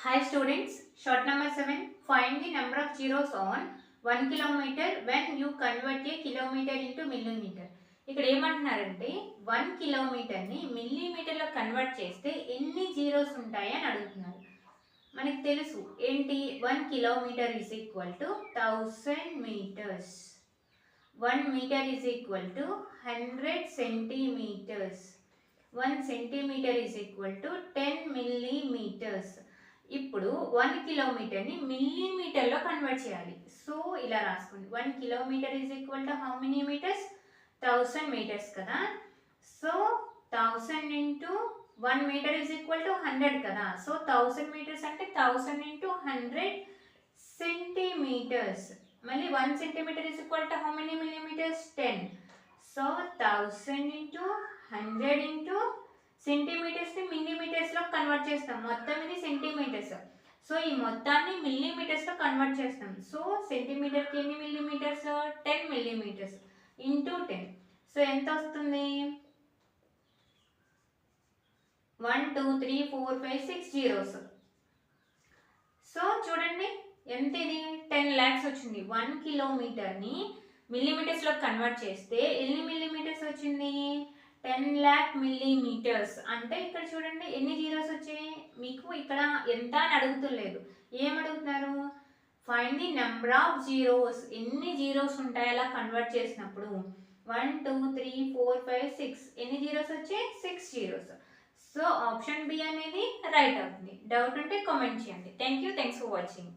Hi students, short number 7. Find the number of zeros on 1 kilometer when you convert a kilometer into millimeter. ఇక్కడ ఏమంటున్నారంటే 1 కిలోమీటర్ని మిల్లీమీటర్లో convert చేస్తే ఎన్ని zeros ఉంటాయి అని అడుగుతున్నారు. మనకి తెలుసు ఏంటి 1 kilometre is equal to 1000 metres. 1 metre is equal to 100 centimetres. 1 centimetre is equal to 10 millimetres. ఇప్పుడు 1 కిలోమీటర్ని మిల్లీమీటర్లో కన్వర్ట్ చేయాలి. సో ఇలా రాసుకోండి. 1 kilometre is equal to how many metres? 1000 metres కదా. So 1000 into 1 metre is equal to 100 కదా. So 1000 metres అంటే 1000 into 100 centimetres. మళ్ళీ 1 centimetre is equal to how many millimetres? 10. So 1000 into 100 into సెంటీమీటర్స్ని మిల్లీమీటర్స్లో కన్వర్ట్ చేస్తాం. మొత్తం ఇది సెంటీమీటర్స్. సో ఈ మొత్తాన్ని మిల్లీమీటర్స్లో కన్వర్ట్ చేస్తాం. సో సెంటీమీటర్కి ఎన్ని మిల్లీమీటర్స్? 10 millimetres into 10. సో ఎంత వస్తుంది? 1 2 3 4 5 6 జీరోస్. సో చూడండి ఎంత ఇది? 10 lakhs వచ్చింది. 1 కిలోమీటర్ని మిల్లీమీటర్స్లో కన్వర్ట్ చేస్తే ఎన్ని మిల్లీమీటర్స్ వచ్చింది? 10 lakh మిల్లీమీటర్స్. అంటే ఇక్కడ చూడండి ఎన్ని జీరోస్ వచ్చాయి. మీకు ఇక్కడ ఎంత అని అడుగుతులేదు, ఏం అడుగుతున్నారు? Find the number of zeros. ఎన్ని జీరోస్ ఉంటాయి అలా కన్వర్ట్ చేసినప్పుడు? 1 2 3 4 5 6. ఎన్ని జీరోస్ వచ్చాయి? 6 జీరోస్. సో ఆప్షన్ బి అనేది రైట్ అవుతుంది. డౌట్ ఉంటే కామెంట్ చేయండి. Thanks for watching.